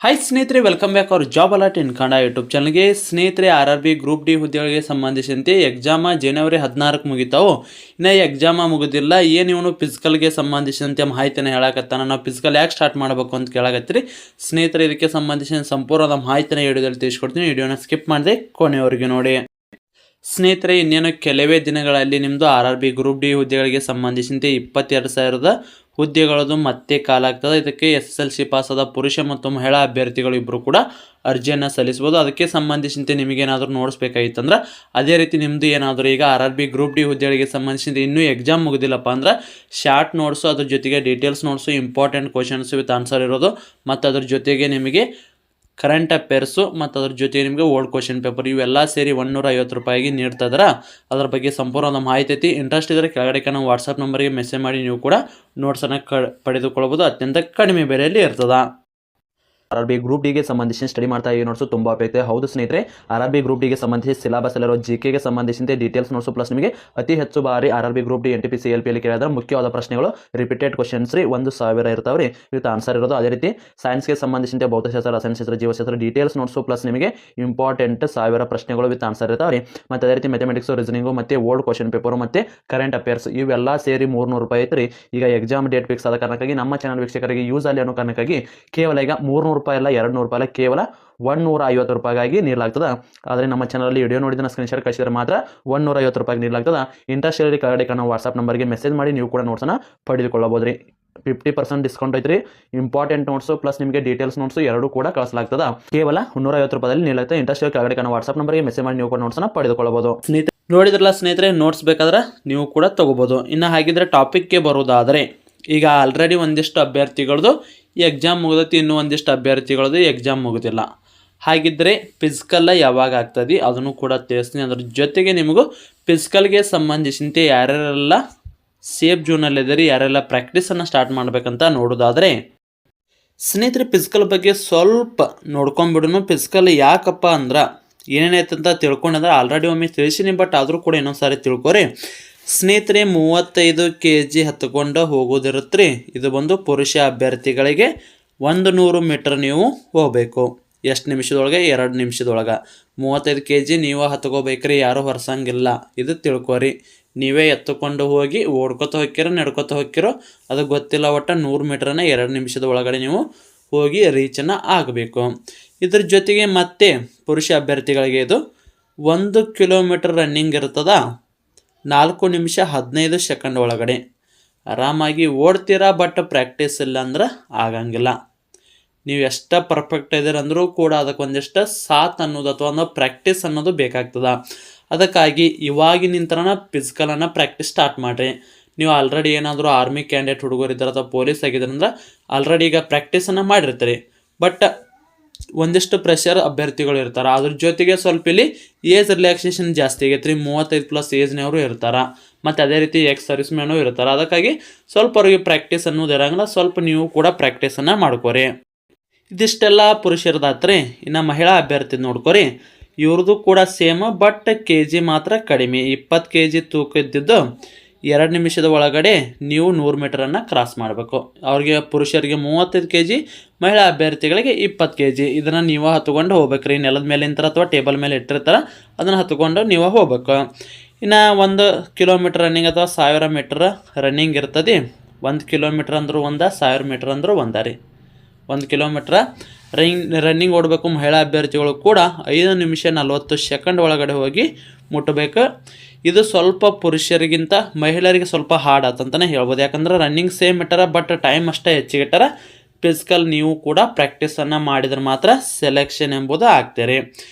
Hi ಸ್ನೇಹಿತರೆ, welcome back hour job alert ಇನ್ Kannada YouTube ಚಾನಲ್ಗೆ. ಸ್ನೇಹಿತರೆ, RRB ಗ್ರೂಪ್ ಡಿ ಹುದ್ದೆಗಳಿಗೆ ಸಂಬಂಧಿಸಿದಂತೆ ಎಕ್ಸಾಮ ಜನವರಿ 14ಕ್ಕೆ ಮುಗಿತಾವು. ಇನ್ನು ಎಕ್ಸಾಮ ಮುಗಿದಿಲ್ಲ. ಏನು ಇವನು ಫಿಸಿಕಲ್ಗೆ ಸಂಬಂಧಿಸಿದಂತೆ ಮಾಹಿತಿನ ಹೇಳಕತ್ತಾನ. ನಾವು ಫಿಸಿಕಲ್ ಯಾಕೆ ಸ್ಟಾರ್ಟ್ ಮಾಡಬೇಕು ಅಂತ ಕೇಳಕತ್ತೀರಿ ಸ್ನೇಹಿತರೆ. ಇದಕ್ಕೆ ಸಂಬಂಧಿಸಿದ ಸಂಪೂರ್ಣದ ಮಾಹಿತಿನ ವಿಡಿಯೋದಲ್ಲಿ ತಿಳಿಸ್ಕೊಡ್ತೀನಿ. ವಿಡಿಯೋನ ಸ್ಕಿಪ್ ಮಾಡದೆ ಕೊನೆಯವರೆಗೆ ನೋಡಿ. ಸ್ನೇಹಿತರೆ, ಇನ್ನೇನು ಕೆಲವೇ ದಿನಗಳಲ್ಲಿ ನಿಮ್ಮದು RRB ಗ್ರೂಪ್ ಡಿ ಹುದ್ದೆಗಳಿಗೆ ಸಂಬಂಧಿಸಿದಂತೆ 22,000 ಹುದ್ದೆಗಳದು ಮತ್ತೆ ಕಾಲಾಗ್ತದೆ. ಇದಕ್ಕೆ SSLC ಪಾಸಾದ ಪುರುಷ ಮತ್ತು ಮಹಿಳಾ ಅಭ್ಯರ್ಥಿಗಳು ಇಬ್ಬರು ಕೂಡ ಅರ್ಜಿಯನ್ನು ಸಲ್ಲಿಸ್ಬೋದು. ಅದಕ್ಕೆ ಸಂಬಂಧಿಸಿದಂತೆ ನಿಮಗೇನಾದರೂ ನೋಡಿಸ್ಬೇಕಾಗಿತ್ತಂದ್ರೆ ಅದೇ ರೀತಿ ನಿಮ್ಮದು ಏನಾದರೂ ಈಗ RRB ಗ್ರೂಪ್ ಡಿ ಹುದ್ದೆಗಳಿಗೆ ಸಂಬಂಧಿಸಿದಂತೆ ಇನ್ನೂ ಎಕ್ಸಾಮ್ ಮುಗಿದಿಲ್ಲಪ್ಪ ಅಂದ್ರೆ ಶಾರ್ಟ್ ನೋಟ್ಸು, ಅದ್ರ ಜೊತೆಗೆ details notes, important questions with answer ಇರೋದು, ಮತ್ತು ಅದ್ರ ಜೊತೆಗೆ ನಿಮಗೆ ಕರೆಂಟ್ ಅಫೇರ್ಸು ಮತ್ತು ಅದ್ರ ಜೊತೆಗೆ ನಿಮಗೆ ಓಲ್ಡ್ ಕ್ವಶನ್ ಪೇಪರ್ ಇವೆಲ್ಲ ಸೇರಿ 150 ರೂಪಾಯಿಗೆ ನೀಡ್ತಾಯಿದ್ರೆ ಅದ್ರ ಬಗ್ಗೆ ಸಂಪೂರ್ಣ ಮಾಹಿತಿ ಐತಿ. ಇಂಟ್ರೆಸ್ಟ್ ಇದ್ದರೆ ಕೆಳಗಡೆ ನಾವು ವಾಟ್ಸಪ್ ನಂಬರ್ಗೆ ಮೆಸೇಜ್ ಮಾಡಿ ನೀವು ಕೂಡ ನೋಟ್ಸನ್ನು ಪಡೆದುಕೊಳ್ಳಬಹುದು. ಅತ್ಯಂತ ಕಡಿಮೆ ಬೆಲೆಯಲ್ಲಿ ಇರ್ತದೆ. RRB ಗ್ರೂಪ್ ಡಿಗೆ ಸಂಬಂಧಿಸಿ ಸ್ಟಡಿ ಮಾಡ್ತಾ ಈ ನೋಟ್ಸು ತುಂಬ ಉಪಯುಕ್ತ. ಹೌದು ಸ್ನೇಹಿತರೆ, RRB ಗ್ರೂಪ್ ಡಿಗೆ ಸಂಬಂಧಿಸಿ ಸಿಲೆಬಸ್ ಅಲ್ಲಿರೋ GK ಗೆ ಸಂಬಂಧಿಸಿದಂತೆ ಡೀಟೇಲ್ಸ್ ನೋಟ್ಸು, ಪ್ಲಸ್ ನಿಮಗೆ ಅತಿ ಹೆಚ್ಚು ಬಾರಿ RRB ಗ್ರೂಪ್ ಡಿ NTPC LPಯಲ್ಲಿ ಕೇಳಿದ್ರೆ ಮುಖ್ಯವಾದ ಪ್ರಶ್ನೆಗಳು ರಿಪೀಟೆಡ್ ಕ್ವಶನ್ಸ್ ರೀ 1,000 ಇರ್ತಾವ್ರಿ ವಿತ್ ಆನ್ಸರ್ ಇರೋದು. ಅದೇ ರೀತಿ ಸೈನ್ಸ್ಗೆ ಸಂಬಂಧಿಸಿದಂತೆ ಭೌತಶಾಸ್ತ್ರ, ರಸಾಯನಶಾಸ್ತ್ರ, ಜೀವಶಾಸ್ತ್ರ ಡೀಟೇಲ್ಸ್ ನೋಟ್ಸು, ಪ್ಲಸ್ ನಿಮಗೆ ಇಂಪಾರ್ಟೆಂಟ್ 1000 ಪ್ರಶ್ನೆಗಳು ವಿತ್ ಆನ್ಸರ್ ಇರ್ತಾವ್ರಿ. ಮತ್ತು ಅದೇ ರೀತಿ ಮ್ಯಾಥಮೆಟಿಕ್ಸು, ರೀಸನಿಂಗು ಮತ್ತು ಓಲ್ಡ್ ಕ್ವಶನ್ ಪೇಪರು ಮತ್ತು ಕರೆಂಟ್ ಅಫೇರ್ಸ್ ಇವೆಲ್ಲ ಸೇರಿ 300 ರೂಪಾಯಿ ಐತ್ರಿ. ಈಗ ಎಕ್ಸಾಮ್ ಡೇಟ್ ಫಿಕ್ಸ್ ಆದ ಕಾರಣಕ್ಕಾಗಿ ನಮ್ಮ ಚಾನಲ್ ವೀಕ್ಷಕರಿಗೆ ಯೂಸ್ ಅಲ್ಲಿ ಅನ್ನೋ ಕಾರಣಕ್ಕಾಗಿ ಕೇವಲ ಈಗ 300 ರೂಪಾಯಿ ಅಲ್ಲ 200 ರೂಪಾಯಿ, ಕೇವಲ 150 ರೂಪಾಯಿಗಾಗಿ ನೀಡಲಾಗ್ತದೆ. ಆದರೆ ನಮ್ಮ ಚಾನಲಲ್ಲಿ ವಿಡಿಯೋ ನೋಡಿದ ಸ್ಕ್ರೀನ್ಶಾಟ್ ಕಳಿಸಿದ್ರೆ ಮಾತ್ರ 150 ರೂಪಾಯಿಗೆ ನೀಡಲಾಗ್ತದೆ. ಇಂಟ್ರೆಸ್ಟ್ ಇರಲಿ ಕೆಳಗಡೆ ನಾವು ವಾಟ್ಸಪ್ ನಂಬರ್ಗೆ ಮೆಸೇಜ್ ಮಾಡಿ ನೀವು ಕೂಡ ನೋಟ್ಸನ್ನು ಪಡೆದುಕೊಳ್ಳಬಹುದು ರೀ. 50% ಡಿಸ್ಕೌಂಟ್ ಐತ್ರಿ. ಇಂಪಾರ್ಟೆಂಟ್ ನೋಟ್ಸು ಪ್ಲಸ್ ನಿಮಗೆ ಡೀಟೇಲ್ಸ್ ನೋಟ್ಸು ಎರಡೂ ಕೂಡ ಕಳಿಸಲಾಗ್ತದೆ. ಕೇವಲ 150 ರೂಪಾಯಿದಲ್ಲಿ ನೀಡಲಾಗ್ತದೆ. ಇಂಟ್ರೆಸ್ಟ್ ಇರೋ ಕೆಳಗಡೆ ನಾವು ವಾಟ್ಸಪ್ ನಂಬರ್ಗೆ ಮೆಸೇಜ್ ಮಾಡಿ ನೀವು ಕೂಡ ನೋಟ್ಸನ್ನು ಪಡೆದುಕೊಳ್ಳಬಹುದು. ಸ್ನೇಹಿತರೆ, ನೋಡಿದ್ರಲ್ಲ ಸ್ನೇಹಿತರೆ, ನೋಟ್ಸ್ ಬೇಕಾದ್ರೆ ನೀವು ಕೂಡ ತೊಗೋಬೋದು. ಇನ್ನು ಹಾಗಿದ್ರೆ ಟಾಪಿಕ್ಗೆ ಬರೋದಾದರೆ, ಈಗ ಆಲ್ರೆಡಿ ಒಂದಿಷ್ಟು ಅಭ್ಯರ್ಥಿಗಳದು ಈ ಎಕ್ಸಾಮ್ ಮುಗಿದೈತಿ, ಇನ್ನೂ ಒಂದಿಷ್ಟು ಅಭ್ಯರ್ಥಿಗಳದು ಎಕ್ಸಾಮ್ ಮುಗಿದಿಲ್ಲ. ಹಾಗಿದ್ದರೆ ಫಿಸಿಕಲ್ಲ ಯಾವಾಗ ಆಗ್ತದೆ ಅದನ್ನು ಕೂಡ ತಿಳಿಸ್ತೀನಿ. ಅದ್ರ ಜೊತೆಗೆ ನಿಮಗೂ ಫಿಸಿಕಲ್ಗೆ ಸಂಬಂಧಿಸಿದಂತೆ ಯಾರ್ಯಾರೆಲ್ಲ ಸೇಫ್ ಝೋನಲ್ಲಿದ್ದೀರಿ, ಯಾರೆಲ್ಲ ಪ್ರಾಕ್ಟೀಸನ್ನು ಸ್ಟಾರ್ಟ್ ಮಾಡಬೇಕಂತ ನೋಡೋದಾದರೆ ಸ್ನೇಹಿತರೆ, ಫಿಸಿಕಲ್ ಬಗ್ಗೆ ಸ್ವಲ್ಪ ನೋಡ್ಕೊಂಬಿಡೋಣ. ಫಿಸಿಕಲ್ ಯಾಕಪ್ಪ ಅಂದ್ರೆ ಏನೇನೈತಂತ ತಿಳ್ಕೊಂಡ್ರೆ ಆಲ್ರೆಡಿ ಒಮ್ಮೆ ತಿಳಿಸೀನಿ, ಬಟ್ ಆದರೂ ಕೂಡ ಇನ್ನೊಂದು ಸಾರಿ ತಿಳ್ಕೊರಿ ಸ್ನೇಹಿತರೆ. 35 kg ಹತ್ಕೊಂಡು ಹೋಗೋದಿರುತ್ತೆ ರೀ. ಇದು ಬಂದು ಪುರುಷ ಅಭ್ಯರ್ಥಿಗಳಿಗೆ 100 ಮೀಟರ್ ನೀವು ಹೋಗಬೇಕು. ಎಷ್ಟು ನಿಮಿಷದೊಳಗೆ? 2 ನಿಮಿಷದೊಳಗೆ. 35 kg ನೀವು ಹತ್ಕೋಬೇಕ್ರಿ, ಯಾರೂ ಹೊರಸಂಗಿಲ್ಲ. ಇದು ತಿಳ್ಕೊರಿ. ನೀವೇ ಎತ್ತುಕೊಂಡು ಹೋಗಿ ಓಡ್ಕೊತ ಹೋಗ್ತಿರೋ ನಡ್ಕೊತ ಹೋಗ್ತಿರೋ ಅದು ಗೊತ್ತಿಲ್ಲ, ಒಟ್ಟು 100 ಮೀಟ್ರನ್ನ 2 ನಿಮಿಷದ ಒಳಗಡೆ ನೀವು ಹೋಗಿ ರೀಚನ್ನು ಆಗಬೇಕು. ಇದ್ರ ಜೊತೆಗೆ ಮತ್ತೆ ಪುರುಷ ಅಭ್ಯರ್ಥಿಗಳಿಗೆ ಇದು 1 ಕಿಲೋಮೀಟರ್ ರನ್ನಿಂಗ್ ಇರ್ತದ 4 ನಿಮಿಷ 15 ಸೆಕೆಂಡ್ ಒಳಗಡೆ. ಆರಾಮಾಗಿ ಓಡ್ತೀರಾ, ಬಟ್ ಪ್ರಾಕ್ಟೀಸ್ ಇಲ್ಲ ಅಂದ್ರೆ ಆಗಂಗಿಲ್ಲ. ನೀವು ಎಷ್ಟು ಪರ್ಫೆಕ್ಟ್ ಇದ್ದೀರಂದ್ರೂ ಕೂಡ ಅದಕ್ಕೊಂದಿಷ್ಟು ಸಾಥ್ ಅನ್ನೋದು ಅಥವಾ ಒಂದು ಪ್ರಾಕ್ಟೀಸ್ ಅನ್ನೋದು ಬೇಕಾಗ್ತದೆ. ಅದಕ್ಕಾಗಿ ಇವಾಗಿನಿಂದ ಫಿಸಿಕಲನ್ನು ಪ್ರಾಕ್ಟೀಸ್ ಸ್ಟಾರ್ಟ್ ಮಾಡಿರಿ. ನೀವು ಆಲ್ರೆಡಿ ಏನಾದರೂ ಆರ್ಮಿ ಕ್ಯಾಂಡಿಡೇಟ್ ಹುಡುಗರಿದ್ದಾರೆ ಅಥವಾ ಪೊಲೀಸ್ ಆಗಿದ್ರಂದ್ರೆ ಆಲ್ರೆಡಿ ಈಗ ಪ್ರಾಕ್ಟೀಸನ್ನು ಮಾಡಿರ್ತೀರಿ. ಬಟ್ ಒಂದಿಷ್ಟು ಪ್ರೆಷರ್ ಅಭ್ಯರ್ಥಿಗಳು ಇರ್ತಾರೆ. ಅದ್ರ ಜೊತೆಗೆ ಸ್ವಲ್ಪ ಇಲ್ಲಿ ಏಜ್ ರಿಲ್ಯಾಕ್ಸೇಷನ್ ಜಾಸ್ತಿ ಆಗೈತೆ ರೀ. 35+ ಏಜ್ನವರು ಇರ್ತಾರೆ, ಮತ್ತು ಅದೇ ರೀತಿ ಎಕ್ಸ್ ಸರ್ವಿಸ್ ಮ್ಯಾನು ಇರ್ತಾರೆ. ಅದಕ್ಕಾಗಿ ಸ್ವಲ್ಪ ಅವ್ರಿಗೆ ಪ್ರಾಕ್ಟೀಸ್ ಅನ್ನೋದು ಇರೋಂಗಿಲ್ಲ. ಸ್ವಲ್ಪ ನೀವು ಕೂಡ ಪ್ರಾಕ್ಟೀಸನ್ನು ಮಾಡ್ಕೊರಿ. ಇದಿಷ್ಟೆಲ್ಲ ಪುರುಷರದಾತ್ರಿ. ಇನ್ನು ಮಹಿಳಾ ಅಭ್ಯರ್ಥಿ ನೋಡ್ಕೊರಿ. ಇವ್ರದ್ದು ಕೂಡ ಸೇಮ್, ಬಟ್ kg ಮಾತ್ರ ಕಡಿಮೆ. 20 kg ತೂಕ ಇದ್ದಿದ್ದು 2 ನಿಮಿಷದ ಒಳಗಡೆ ನೀವು 100 ಮೀಟರನ್ನು ಕ್ರಾಸ್ ಮಾಡಬೇಕು. ಅವ್ರಿಗೆ ಪುರುಷರಿಗೆ 35 kg, ಮಹಿಳಾ ಅಭ್ಯರ್ಥಿಗಳಿಗೆ 20 kg. ಇದನ್ನು ನೀವು ಹತ್ಕೊಂಡು ಹೋಗ್ಬೇಕ್ರಿ. ನೆಲದ ಮೇಲೆ ನಿಂತರ ಅಥವಾ ಟೇಬಲ್ ಮೇಲೆ ಇಟ್ಟಿರ್ತಾರೆ, ಅದನ್ನು ಹತ್ಕೊಂಡು ನೀವು ಹೋಗ್ಬೇಕು. ಇನ್ನು 1 ಕಿಲೋಮೀಟರ್ ರನ್ನಿಂಗ್ ಅಥವಾ 1000 ಮೀಟರ್ ರನ್ನಿಂಗ್ ಇರ್ತದೆ. 1 ಕಿಲೋಮೀಟ್ರ್ ಅಂದರೂ 1, 1000 ಮೀಟ್ರ್ ಅಂದರೂ 1 ರೀ. 1 ಕಿಲೋಮೀಟ್ರ್ ರನ್ನಿಂಗ್ ಓಡಬೇಕು. ಮಹಿಳಾ ಅಭ್ಯರ್ಥಿಗಳು ಕೂಡ 5 ನಿಮಿಷ 40 ಸೆಕೆಂಡ್ ಒಳಗಡೆ ಹೋಗಿ ಮುಟ್ಟಬೇಕು. ಇದು ಸ್ವಲ್ಪ ಪುರುಷರಿಗಿಂತ ಮಹಿಳೆಯರಿಗೆ ಸ್ವಲ್ಪ ಹಾರ್ಡ್ ಆತಂತಲೇ ಹೇಳ್ಬೋದು. ಯಾಕಂದ್ರೆ ರನ್ನಿಂಗ್ ಸೇಮ್ ಇಟ್ಟಾರ, ಬಟ್ ಟೈಮ್ ಅಷ್ಟೇ ಹೆಚ್ಚಿಗೆ ಇಟ್ಟಾರ. ಫಿಸಿಕಲ್ ನೀವು ಕೂಡ ಪ್ರಾಕ್ಟೀಸನ್ನು ಮಾಡಿದ್ರೆ ಮಾತ್ರ ಸೆಲೆಕ್ಷನ್ ಎಂಬುದು ಆಗ್ತೀರಿ.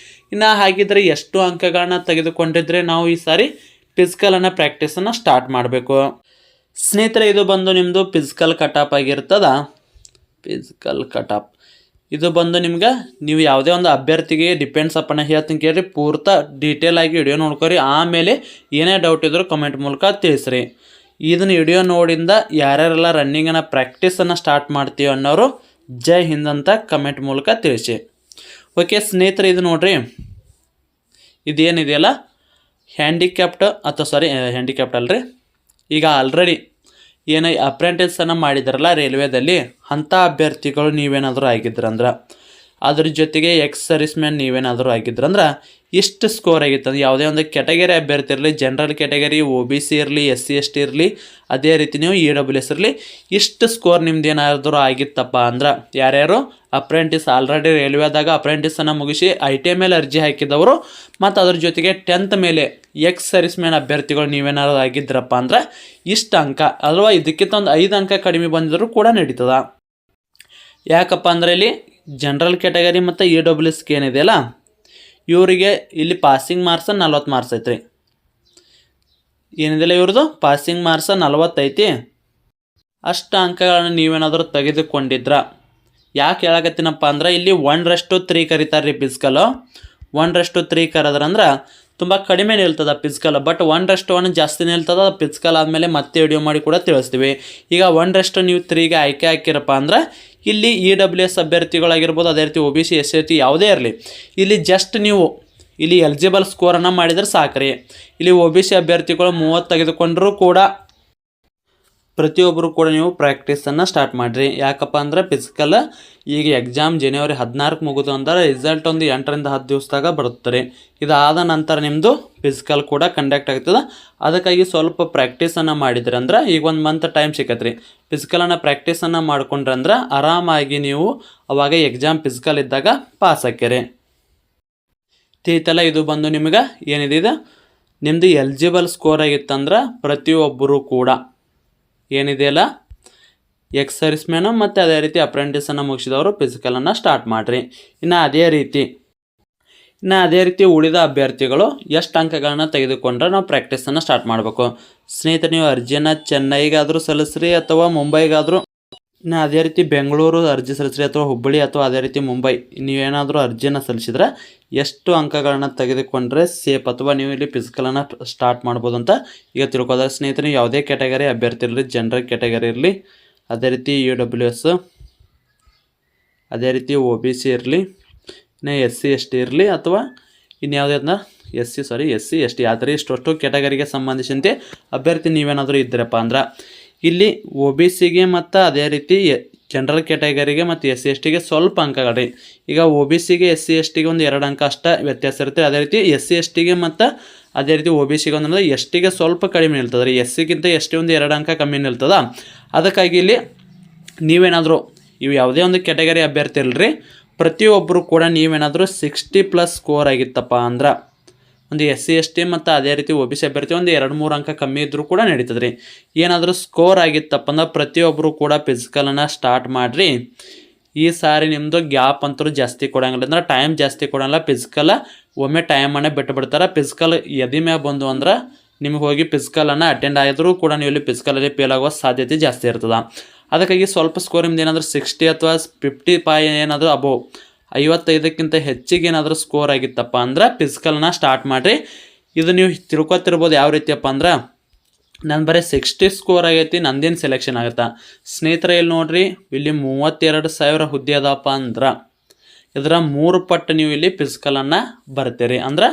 ಇನ್ನು ಹಾಗಿದ್ರೆ ಎಷ್ಟು ಅಂಕಗಳನ್ನ ತೆಗೆದುಕೊಂಡಿದ್ರೆ ನಾವು ಈ ಸಾರಿ ಫಿಸಿಕಲನ್ನು ಪ್ರಾಕ್ಟೀಸನ್ನು ಸ್ಟಾರ್ಟ್ ಮಾಡಬೇಕು ಸ್ನೇಹಿತರೆ. ಇದು ಬಂದು ನಿಮ್ಮದು ಫಿಸಿಕಲ್ ಕಟಾಪ್ ಆಗಿರ್ತದ. ಫಿಸಿಕಲ್ ಕಟಾಪ್ ಇದು ಬಂದು ನಿಮ್ಗೆ ನೀವು ಯಾವುದೇ ಒಂದು ಅಭ್ಯರ್ಥಿಗೆ ಡಿಪೆಂಡ್ಸ್ ಅಪ್ಪನ ಹೇಳ್ತೀನಿ ಕೇಳಿರಿ. ಪೂರ್ತ ಡೀಟೇಲ್ ಆಗಿ ವಿಡಿಯೋ ನೋಡ್ಕೊರಿ. ಆಮೇಲೆ ಏನೇ ಡೌಟ್ ಇದ್ದರೂ ಕಮೆಂಟ್ ಮೂಲಕ ತಿಳಿಸ್ರಿ. ಇದನ್ನು ವಿಡಿಯೋ ನೋಡಿಂದ ಯಾರ್ಯಾರೆಲ್ಲ ರನ್ನಿಂಗನ್ನು ಪ್ರಾಕ್ಟೀಸನ್ನು ಸ್ಟಾರ್ಟ್ ಮಾಡ್ತೀವಿ ಅನ್ನೋರು ಜೈ ಹಿಂದ್ ಅಂತ ಕಮೆಂಟ್ ಮೂಲಕ ತಿಳಿಸಿ. ಓಕೆ ಸ್ನೇಹಿತರೆ, ಇದು ನೋಡಿರಿ, ಇದೇನಿದೆಯಲ್ಲ ಹ್ಯಾಂಡಿಕ್ಯಾಪ್ಟ್ ಅಲ್ರಿ. ಈಗ ಆಲ್ರೆಡಿ ಅಪ್ರೆಂಟಿಸನ್ನು ಮಾಡಿದ್ರಲ್ಲ ರೈಲ್ವೇದಲ್ಲಿ, ಅಂಥ ಅಭ್ಯರ್ಥಿಗಳು ನೀವೇನಾದರೂ ಆಗಿದ್ರಂದ್ರೆ ಅದ್ರ ಜೊತೆಗೆ ಎಕ್ಸ್ ಸರ್ವಿಸ್ ಮ್ಯಾನ್ ನೀವೇನಾದರೂ ಆಗಿದ್ರಂದ್ರೆ ಇಷ್ಟು ಸ್ಕೋರ್ ಆಗಿತ್ತು. ಅದು ಯಾವುದೇ ಒಂದು ಕ್ಯಾಟಗರಿ ಅಭ್ಯರ್ಥಿ ಇರಲಿ, ಜನರಲ್ ಕ್ಯಾಟಗರಿ, OBC ಇರಲಿ, SC ST ಇರಲಿ, ಅದೇ ರೀತಿ ನೀವು EWS ಇರಲಿ, ಇಷ್ಟು ಸ್ಕೋರ್ ನಿಮ್ದು ಏನಾದರೂ ಆಗಿತ್ತಪ್ಪ ಅಂದ್ರೆ ಯಾರ್ಯಾರು ಅಪ್ರೆಂಟಿಸ್ ಆಲ್ರೆಡಿ ರೈಲ್ವೆದಾಗ ಅಪ್ರೆಂಟಿಸನ್ನು ಮುಗಿಸಿ ITI ಮೇಲೆ ಅರ್ಜಿ ಹಾಕಿದವರು ಮತ್ತು ಅದ್ರ ಜೊತೆಗೆ 10th ಮೇಲೆ ಎಕ್ಸ್ ಸರ್ವಿಸ್ ಮ್ಯಾನ್ ಅಭ್ಯರ್ಥಿಗಳು ನೀವೇನಾದ್ರು ಆಗಿದ್ರಪ್ಪ ಅಂದ್ರೆ ಇಷ್ಟು ಅಂಕ ಅಲ್ವಾ, ಇದಕ್ಕಿಂತ ಒಂದು 5 ಅಂಕ ಕಡಿಮೆ ಬಂದಿದ್ರು ಕೂಡ ನಡೀತದ. ಯಾಕಪ್ಪ ಅಂದರೆ ಇಲ್ಲಿ ಜನರಲ್ ಕ್ಯಾಟಗರಿ ಮತ್ತು EWS ಏನಿದೆಯಲ್ಲ ಇವರಿಗೆ ಇಲ್ಲಿ ಪಾಸಿಂಗ್ ಮಾರ್ಕ್ಸ್ 40 ಮಾರ್ಕ್ಸ್ ಐತ್ರಿ. ಏನಿದೆಯಲ್ಲ ಇವ್ರದ್ದು ಪಾಸಿಂಗ್ ಮಾರ್ಕ್ಸ್ 40 ಐತಿ. ಅಷ್ಟು ಅಂಕಗಳನ್ನು ನೀವೇನಾದರೂ ತೆಗೆದುಕೊಂಡಿದ್ರ ಯಾಕೆ ಹೇಳಕತ್ತೀನಪ್ಪ ಅಂದ್ರೆ ಇಲ್ಲಿ 1:3 ಕರೀತಾರೆ ರೀ ಫಿಸಿಕಲು. 1:3 ಕರೆದ್ರಂದ್ರೆ ತುಂಬ ಕಡಿಮೆ ನಿಲ್ತದ ಫಿಸಿಕಲ್, ಬಟ್ 1:1 ಜಾಸ್ತಿ ನಿಲ್ತದ. ಫಿಸಿಕಲ್ ಆದಮೇಲೆ ಮತ್ತೆ ವಿಡಿಯೋ ಮಾಡಿ ಕೂಡ ತಿಳಿಸ್ತೀವಿ. ಈಗ 1:3ಗೆ ಆಯ್ಕೆ ಹಾಕಿರಪ್ಪ ಅಂದ್ರೆ ಇಲ್ಲಿ EWS ಅಭ್ಯರ್ಥಿಗಳಾಗಿರ್ಬೋದು, ಅದೇ ರೀತಿ OBC SC ST ಯಾವುದೇ ಇರಲಿ, ಇಲ್ಲಿ ಜಸ್ಟ್ ನೀವು ಇಲ್ಲಿ ಎಲಿಜಿಬಲ್ ಸ್ಕೋರನ್ನು ಮಾಡಿದರೆ ಸಾಕ್ರಿ. ಇಲ್ಲಿ OBC ಅಭ್ಯರ್ಥಿಗಳು 30 ತೆಗೆದುಕೊಂಡ್ರೂ ಕೂಡ ಪ್ರತಿಯೊಬ್ಬರು ಕೂಡ ನೀವು ಪ್ರಾಕ್ಟೀಸನ್ನು ಸ್ಟಾರ್ಟ್ ಮಾಡಿರಿ. ಯಾಕಪ್ಪ ಅಂದರೆ ಫಿಸಿಕಲ್ ಈಗ ಎಕ್ಸಾಮ್ January 16 ಮುಗಿದು ಅಂದ್ರೆ ರಿಸಲ್ಟ್ ಒಂದು 8ರಿಂದ 10 ದಿವಸದಾಗ ಬರುತ್ತಾರೆ. ಇದಾದ ನಂತರ ನಿಮ್ಮದು ಫಿಸಿಕಲ್ ಕೂಡ ಕಂಡಕ್ಟ್ ಆಗ್ತದೆ. ಅದಕ್ಕಾಗಿ ಸ್ವಲ್ಪ ಪ್ರಾಕ್ಟೀಸನ್ನು ಮಾಡಿದ್ರಿ ಅಂದ್ರೆ ಈಗ ಒಂದು ಮಂತ್ ಟೈಮ್ ಸಿಕ್ಕತ್ರಿ. ಫಿಸಿಕಲನ್ನು ಪ್ರಾಕ್ಟೀಸನ್ನು ಮಾಡ್ಕೊಂಡ್ರೆ ಅಂದ್ರೆ ಆರಾಮಾಗಿ ನೀವು ಅವಾಗ ಎಕ್ಸಾಮ್ ಫಿಸಿಕಲ್ ಇದ್ದಾಗ ಪಾಸ್ ಹಾಕ್ಯಾರಿ. ತಿಳಿತಲ್ಲ, ಇದು ಬಂದು ನಿಮಗೆ ಏನಿದೆ ಇದು ನಿಮ್ಮದು ಎಲಿಜಿಬಲ್ ಸ್ಕೋರ್ ಆಗಿತ್ತಂದ್ರೆ ಪ್ರತಿಯೊಬ್ಬರು ಕೂಡ ಏನಿದೆಯಲ್ಲ ಎಕ್ಸ್ ಸರ್ವಿಸ್ ಮ್ಯಾನು ಮತ್ತು ಅದೇ ರೀತಿ ಅಪ್ರೆಂಟಿಸನ್ನು ಮುಗಿಸಿದವರು ಫಿಸಿಕಲನ್ನು ಸ್ಟಾರ್ಟ್ ಮಾಡಿರಿ. ಇನ್ನು ಅದೇ ರೀತಿ ಉಳಿದ ಅಭ್ಯರ್ಥಿಗಳು ಎಷ್ಟು ಅಂಕಗಳನ್ನು ತೆಗೆದುಕೊಂಡ್ರೆ ನಾವು ಪ್ರಾಕ್ಟೀಸನ್ನು ಸ್ಟಾರ್ಟ್ ಮಾಡಬೇಕು. ಸ್ನೇಹಿತರೆ, ನೀವು ಅರ್ಜಿಯನ್ನು ಚೆನ್ನೈಗಾದರೂ ಸಲ್ಲಿಸ್ರಿ ಅಥವಾ ಮುಂಬೈಗಾದರೂ, ಇನ್ನು ಅದೇ ರೀತಿ ಬೆಂಗಳೂರು ಅರ್ಜಿ ಸಲ್ಲಿಸ್ರಿ ಅಥವಾ ಹುಬ್ಬಳ್ಳಿ ಅಥವಾ ಅದೇ ರೀತಿ ಮುಂಬೈ ನೀವೇನಾದರೂ ಅರ್ಜಿಯನ್ನು ಸಲ್ಲಿಸಿದ್ರೆ ಎಷ್ಟು ಅಂಕಗಳನ್ನು ತೆಗೆದುಕೊಂಡ್ರೆ ಸೇಫ್ ಅಥವಾ ನೀವು ಇಲ್ಲಿ ಫಿಸಿಕಲನ್ನು ಸ್ಟಾರ್ಟ್ ಮಾಡ್ಬೋದು ಅಂತ ಈಗ ತಿಳ್ಕೋದ್ರೆ ಸ್ನೇಹಿತರೆ, ಯಾವುದೇ ಕ್ಯಾಟಗರಿ ಅಭ್ಯರ್ಥಿ ಇರಲಿ, ಜನರಲ್ ಕ್ಯಾಟಗರಿ ಇರಲಿ, ಅದೇ ರೀತಿ EWS, ಅದೇ ರೀತಿ OBC ಇರಲಿ, ಇನ್ನು SC ST ಇರಲಿ ಅಥವಾ ಇನ್ಯಾವುದೇ ಅದನ್ನ SC ST ಆದರೆ ಇಷ್ಟು ಕ್ಯಾಟಗರಿಗೆ ಸಂಬಂಧಿಸಿದಂತೆ ಅಭ್ಯರ್ಥಿ ನೀವೇನಾದರೂ ಇದ್ದೀರಪ್ಪ ಅಂದ್ರೆ ಇಲ್ಲಿ OBCಗೆ ಮತ್ತು ಅದೇ ರೀತಿ ಜನರಲ್ ಕ್ಯಾಟಗರಿಗೆ ಮತ್ತು SC STಗೆ ಸ್ವಲ್ಪ ಅಂಕಗಳು. ಈಗ OBCಗೆ SC STಗೆ ಒಂದು 2 ಅಂಕ ಅಷ್ಟೇ ವ್ಯತ್ಯಾಸ ಇರುತ್ತೆ. ಅದೇ ರೀತಿ SC STಗೆ ಮತ್ತು ಅದೇ ರೀತಿ OBCಗೆ ಒಂದು STಗೆ ಸ್ವಲ್ಪ ಕಡಿಮೆ ನಿಲ್ತದೆ ರೀ. SCಗಿಂತ ST ಒಂದು 2 ಅಂಕ ಕಮ್ಮಿ ನಿಲ್ತದ. ಅದಕ್ಕಾಗಿ ಇಲ್ಲಿ ನೀವೇನಾದರೂ ಇವು ಯಾವುದೇ ಒಂದು ಕ್ಯಾಟಗರಿ ಅಭ್ಯರ್ಥಿ ಇಲ್ಲರಿ, ಪ್ರತಿಯೊಬ್ಬರು ಕೂಡ ನೀವೇನಾದರೂ 60+ ಸ್ಕೋರ್ ಆಗಿತ್ತಪ್ಪ ಅಂದ್ರೆ ಒಂದು SC ST ಮತ್ತು ಅದೇ ರೀತಿ OBC ಅಭ್ಯರ್ಥಿ ಒಂದು 2-3 ಅಂಕ ಕಮ್ಮಿ ಇದ್ದರೂ ಕೂಡ ನಡೀತದೆ ರೀ. ಏನಾದರೂ ಸ್ಕೋರ್ ಆಗಿತ್ತಪ್ಪ ಅಂದ್ರೆ ಪ್ರತಿಯೊಬ್ಬರು ಕೂಡ ಫಿಸಿಕಲನ್ನು ಸ್ಟಾರ್ಟ್ ಮಾಡಿರಿ. ಈ ಸಾರಿ ನಿಮ್ಮದು ಗ್ಯಾಪ್ ಅಂತೂ ಜಾಸ್ತಿ ಕೊಡೋಂಗಿಲ್ಲ, ಅಂದ್ರೆ ಟೈಮ್ ಜಾಸ್ತಿ ಕೊಡೋಲ್ಲ. ಫಿಸಿಕಲ್ ಒಮ್ಮೆ ಟೈಮನ್ನೇ ಬಿಟ್ಟು ಬಿಡ್ತಾರೆ. ಫಿಸಿಕಲ್ ಎದಿ ಮ್ಯಾಗ ಬಂದು ಅಂದ್ರೆ ನಿಮಗೆ ಹೋಗಿ ಫಿಸಿಕಲನ್ನು ಅಟೆಂಡ್ ಆಗಿದ್ರೂ ಕೂಡ ನೀವು ಇಲ್ಲಿ ಫಿಸಿಕಲಲ್ಲಿ ಫೇಲ್ ಆಗುವ ಸಾಧ್ಯತೆ ಜಾಸ್ತಿ ಇರ್ತದೆ. ಅದಕ್ಕಾಗಿ ಸ್ವಲ್ಪ ಸ್ಕೋರ್ ನಿಮ್ದು ಏನಾದರೂ 60 ಅಥವಾ 55 ಏನಾದರೂ ಅಬೋವ್ 55ಕ್ಕಿಂತ ಹೆಚ್ಚಿಗೆ ಏನಾದರೂ ಸ್ಕೋರ್ ಆಗಿತ್ತಪ್ಪ ಅಂದ್ರೆ ಫಿಸಿಕಲ್ನ ಸ್ಟಾರ್ಟ್ ಮಾಡಿರಿ. ಇದು ನೀವು ತಿಳ್ಕೊತಿರ್ಬೋದು ಯಾವ ರೀತಿಯಪ್ಪ ಅಂದ್ರೆ ನಾನು ಬರೀ 60 ಸ್ಕೋರ್ ಆಗೈತಿ, ನಂದೇನು ಸೆಲೆಕ್ಷನ್ ಆಗುತ್ತಾ. ಸ್ನೇಹಿತರೆ, ಇಲ್ಲಿ ನೋಡಿರಿ, ಇಲ್ಲಿ 32,000 ಹುದ್ದೆ ಅದಪ್ಪ ಅಂದ್ರೆ ಇದರ 3 ಪಟ್ಟು ನೀವು ಇಲ್ಲಿ ಫಿಸಿಕಲನ್ನು ಬರ್ತೀರಿ. ಅಂದ್ರೆ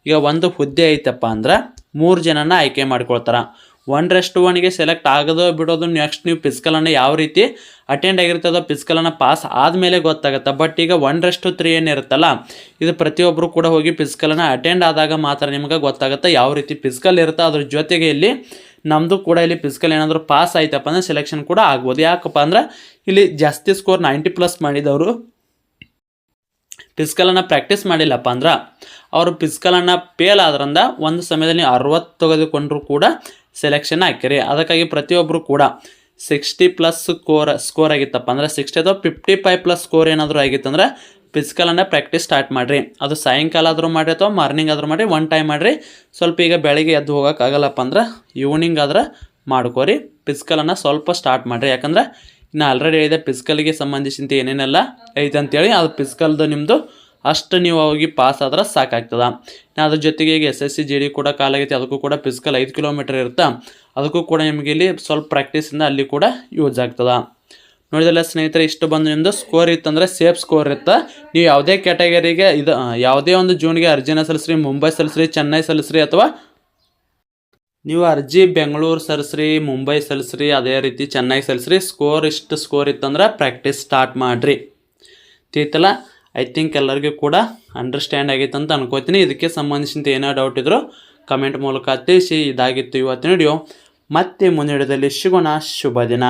ಈಗ ಒಂದು ಹುದ್ದೆ ಐತಪ್ಪ ಅಂದ್ರೆ 3 ಜನನ ಆಯ್ಕೆ ಮಾಡ್ಕೊಳ್ತಾರೆ. 1:1ಗೆ ಸೆಲೆಕ್ಟ್ ಆಗೋದು ಬಿಡೋದು, ನೆಕ್ಸ್ಟ್ ನೀವು ಫಿಸಿಕಲನ್ನು ಯಾವ ರೀತಿ ಅಟೆಂಡ್ ಆಗಿರ್ತದೋ ಫಿಸಿಕಲನ್ನು ಪಾಸ್ ಆದಮೇಲೆ ಗೊತ್ತಾಗುತ್ತೆ. ಬಟ್ ಈಗ 1:3 ಏನಿರುತ್ತಲ್ಲ, ಇದು ಪ್ರತಿಯೊಬ್ಬರು ಕೂಡ ಹೋಗಿ ಫಿಸಿಕಲನ್ನು ಅಟೆಂಡ್ ಆದಾಗ ಮಾತ್ರ ನಿಮ್ಗೆ ಗೊತ್ತಾಗುತ್ತೆ ಯಾವ ರೀತಿ ಫಿಸಿಕಲ್ ಇರುತ್ತೆ. ಅದ್ರ ಜೊತೆಗೆ ಇಲ್ಲಿ ನಮ್ಮದು ಕೂಡ ಇಲ್ಲಿ ಫಿಸಿಕಲ್ ಏನಾದರೂ ಪಾಸ್ ಆಯ್ತಪ್ಪ ಅಂದರೆ ಸೆಲೆಕ್ಷನ್ ಕೂಡ ಆಗ್ಬೋದು. ಯಾಕಪ್ಪ ಅಂದ್ರೆ ಇಲ್ಲಿ ಜಾಸ್ತಿ ಸ್ಕೋರ್ 90+ ಮಾಡಿದವರು ಫಿಸಿಕಲನ್ನು ಪ್ರಾಕ್ಟೀಸ್ ಮಾಡಿಲ್ಲಪ್ಪ ಅಂದ್ರೆ ಅವರು ಫಿಸಿಕಲನ್ನು ಫೇಲ್ ಆದ್ರಿಂದ ಒಂದು ಸಮಯದಲ್ಲಿ 60 ತೆಗೆದುಕೊಂಡ್ರೂ ಕೂಡ ಸೆಲೆಕ್ಷನ್ ಹಾಕಿರಿ. ಅದಕ್ಕಾಗಿ ಪ್ರತಿಯೊಬ್ಬರು ಕೂಡ 60+ ಸ್ಕೋರ್ ಆಗಿತ್ತಪ್ಪ ಅಂದರೆ 60 ಅಥವಾ 55+ ಸ್ಕೋರ್ ಏನಾದರೂ ಆಗಿತ್ತಂದ್ರೆ ಫಿಸಿಕಲನ್ನು ಪ್ರಾಕ್ಟೀಸ್ ಸ್ಟಾರ್ಟ್ ಮಾಡಿರಿ. ಅದು ಸಾಯಂಕಾಲ ಆದರೂ ಮಾಡಿರಿ ಅಥವಾ ಮಾರ್ನಿಂಗ್ ಆದರೂ ಮಾಡಿರಿ, 1 ಟೈಮ್ ಮಾಡಿರಿ. ಸ್ವಲ್ಪ ಈಗ ಬೆಳಗ್ಗೆ ಎದ್ದು ಹೋಗೋಕ್ಕಾಗಲ್ಲಪ್ಪ ಅಂದ್ರೆ ಈವ್ನಿಂಗ್ ಆದ್ರೆ ಮಾಡ್ಕೋರಿ. ಫಿಸಿಕಲನ್ನು ಸ್ವಲ್ಪ ಸ್ಟಾರ್ಟ್ ಮಾಡಿರಿ. ಯಾಕಂದ್ರೆ ಇನ್ನು ಆಲ್ರೆಡಿ ಹೇಳಿದೆ ಫಿಸಿಕಲ್ಗೆ ಸಂಬಂಧಿಸಿದಂತೆ ಏನೇನೆಲ್ಲ ಐತೆ ಅಂತೇಳಿ, ಅದು ಫಿಸಿಕಲ್ದು ನಿಮ್ಮದು ಅಷ್ಟು ನೀವು ಹೋಗಿ ಪಾಸ್ ಆದ್ರೆ ಸಾಕಾಗ್ತದೆ. ಅದ್ರ ಜೊತೆಗೆ ಈಗ SSC GD ಕೂಡ ಕಾಲಾಗೈತಿ, ಅದಕ್ಕೂ ಕೂಡ ಫಿಸಿಕಲ್ 5 ಕಿಲೋಮೀಟರ್ ಇರುತ್ತೆ. ಅದಕ್ಕೂ ಕೂಡ ನಿಮಗೆ ಇಲ್ಲಿ ಸ್ವಲ್ಪ ಪ್ರಾಕ್ಟೀಸಿಂದ ಅಲ್ಲಿ ಕೂಡ ಯೂಸ್ ಆಗ್ತದೆ. ನೋಡಿದಲ್ಲ ಸ್ನೇಹಿತರೆ, ಇಷ್ಟು ಬಂದು ನಿಮ್ಮದು ಸ್ಕೋರ್ ಇತ್ತಂದರೆ ಸೇಫ್ ಸ್ಕೋರ್ ಇರುತ್ತೆ. ನೀವು ಯಾವುದೇ ಕ್ಯಾಟಗರಿಗೆ ಇದು ಯಾವುದೇ ಒಂದು ಜೂನ್ಗೆ ಅರ್ಜಿನ ಸಲ್ಲಿಸ್ರಿ, ಮುಂಬೈ ಸಲ್ಲಿಸ್ರಿ, ಚೆನ್ನೈ ಸಲ್ಲಿಸ್ರಿ, ಅಥವಾ ನೀವು ಅರ್ಜಿ ಬೆಂಗಳೂರು ಸಲ್ಲಿಸ್ರಿ, ಮುಂಬೈ ಸಲ್ಲಿಸ್ರಿ, ಅದೇ ರೀತಿ ಚೆನ್ನೈ ಸಲ್ಲಿಸ್ರಿ, ಇಷ್ಟು ಸ್ಕೋರ್ ಇತ್ತಂದ್ರೆ ಪ್ರಾಕ್ಟೀಸ್ ಸ್ಟಾರ್ಟ್ ಮಾಡಿರಿ. ತಿಳಿತಲ್ಲ. ಐ ಥಿಂಕ್ ಎಲ್ಲರಿಗೂ ಕೂಡ ಅಂಡರ್ಸ್ಟ್ಯಾಂಡ್ ಆಗೈತೆ ಅಂತ ಅನ್ಕೋತೀನಿ. ಇದಕ್ಕೆ ಸಂಬಂಧಿಸಿದಂತೆ ಏನೋ ಡೌಟ್ ಇದ್ದರೂ ಕಮೆಂಟ್ ಮೂಲಕ ತಿಳಿಸಿ. ಇದಾಗಿತ್ತು ಇವತ್ತಿನ ವಿಡಿಯೋ. ಮತ್ತೆ ಮುಂದಿನ ವಿಡಿಯೋದಲ್ಲಿ ಸಿಗೋಣ. ಶುಭ ದಿನ.